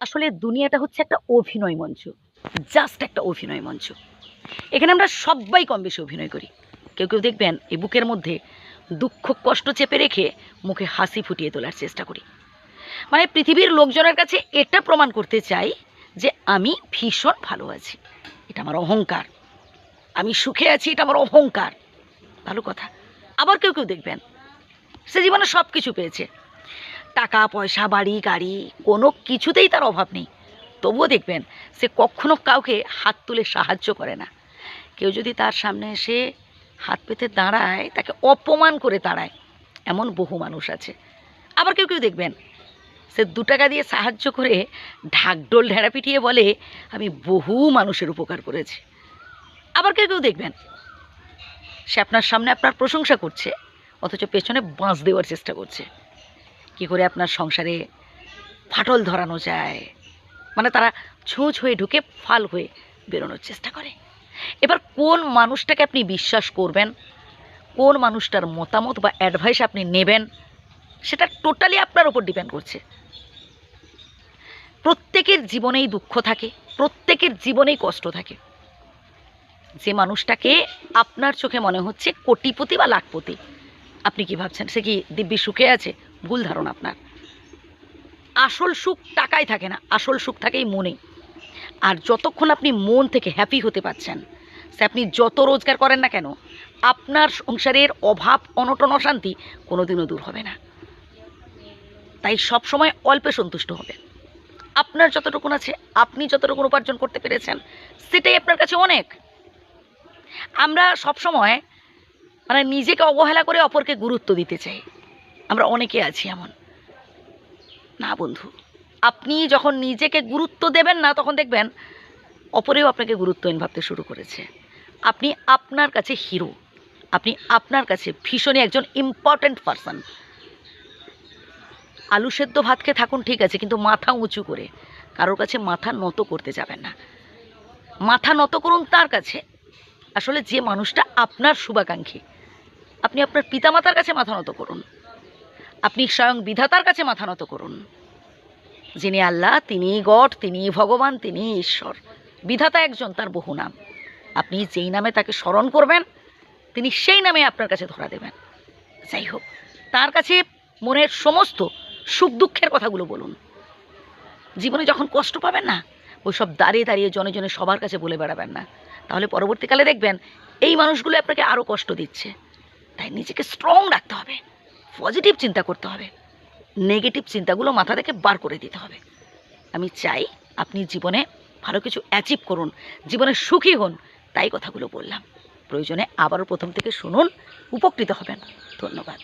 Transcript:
আসলে দুনিয়াটা হচ্ছে একটা অভিনয় মঞ্চ। জাস্ট একটা অভিনয় মঞ্চ। এখানে আমরা সব্বাই কম বেশি অভিনয় করি। কেউ দেখবেন এই বুকের মধ্যে দুঃখ কষ্ট চেপে রেখে মুখে হাসি ফুটিয়ে তোলার চেষ্টা করি। মানে পৃথিবীর লোকজনের কাছে এটা প্রমাণ করতে চাই যে আমি ভীষণ ভালো আছি। এটা আমার অহংকার। আমি সুখে আছি, এটা আমার অহংকার। ভালো কথা। আবার কেউ দেখবেন সে জীবনে সব কিছু পেয়েছে। টাকা পয়সা বাড়ি গাড়ি কোনো কিছুতেই তার অভাব নেই, তবুও দেখবেন সে কখনো কাউকে হাত তুলে সাহায্য করে না। কেউ যদি তার সামনে এসে হাত পেতে দাঁড়ায় তাকে অপমান করে দাঁড়ায়, এমন বহু মানুষ আছে। আবার কেউ দেখবেন সে 2 টাকা দিয়ে সাহায্য করে ঢাকঢোল ঢেড়া পিটিয়ে বলে আমি বহু মানুষের উপকার করেছি। আবার কেউ দেখবেন সে আপনার সামনে আপনার প্রশংসা করছে, অথচ পেছনে বাঁশ দেওয়ার চেষ্টা করছে। কি করে আপনার সংসারে ফাটল ধরানো যায়, মানে তারা ছুঁচ হয়ে ঢুকে ফাল হয়ে বেরোনোর চেষ্টা করে। এবার কোন মানুষটাকে আপনি বিশ্বাস করবেন, কোন মানুষটার মতামত বা অ্যাডভাইস আপনি নেবেন, সেটা টোটালি আপনার উপর ডিপেন্ড করছে। প্রত্যেকের জীবনেই দুঃখ থাকে, প্রত্যেকের জীবনেই কষ্ট থাকে। যে মানুষটাকে আপনার চোখে মনে হচ্ছে কোটিপতি বা লাখপতি, আপনি কি ভাবছেন সে কি দিব্যি সুখে আছে? ভুল ধারণা আপনার। আসল সুখ টাকায় থাকে না, আসল সুখ থাকেই মনে। আর যতক্ষণ আপনি মন থেকে হ্যাপি হতে পারছেন, সে আপনি যত রোজগার করেন না কেন, আপনার সংসারের অভাব অনটন অশান্তি কোনোদিনও দূর হবে না। তাই সব সময় অল্পে সন্তুষ্ট হবে। আপনার যতটুকুন আছে, আপনি যতটুকুন উপার্জন করতে পেরেছেন, সেটাই আপনার কাছে অনেক। আমরা সব সময় মানে নিজেকে অবহেলা করে অপরকে গুরুত্ব দিতে চাই। আমরা অনেকে আছি এমন। না বন্ধু, আপনি যখন নিজেকে গুরুত্ব দেবেন না, তখন দেখবেন অপরেও আপনাকে গুরুত্বহীন ভাবতে শুরু করেছে। আপনি আপনার কাছে হিরো, আপনি আপনার কাছে ভীষণই একজন ইম্পর্ট্যান্ট পারসন। আলু সেদ্ধ ভাত খেয়ে থাকুন ঠিক আছে, কিন্তু মাথা উঁচু করে কারোর কাছে মাথা নত করতে যাবেন না। মাথা নত করুন তার কাছে, আসলে যে মানুষটা আপনার শুভাকাঙ্ক্ষী। আপনি আপনার পিতামাতার কাছে মাথা নত করুন, আপনি স্বয়ং বিধাতার কাছে মাথা নত করুন। যিনি আল্লাহ, তিনিই গড, তিনিই ভগবান, তিনিই ঈশ্বর। বিধাতা একজন, তার বহু নাম। আপনি যেই নামে তাকে স্মরণ করবেন, তিনি সেই নামে আপনার কাছে ধরা দেবেন। যাই হোক, তার কাছে মনের সমস্ত সুখ দুঃখের কথাগুলো বলুন। জীবনে যখন কষ্ট পাবেন না, ওই সব দাঁড়িয়ে জনে জনে সবার কাছে বলে বেড়াবেন না, তাহলে পরবর্তীকালে দেখবেন এই মানুষগুলো আপনাকে আরও কষ্ট দিচ্ছে। তাই নিজেকে স্ট্রং রাখতে হবে, পজিটিভ চিন্তা করতে হবে, নেগেটিভ চিন্তাগুলো মাথা থেকে বার করে দিতে হবে। আমি চাই আপনি জীবনে ভালো কিছু অ্যাচিভ করুন, জীবনে সুখী হন, তাই কথাগুলো বললাম। প্রয়োজনে আবারও প্রথম থেকে শুনুন, উপকৃত হবেন। ধন্যবাদ।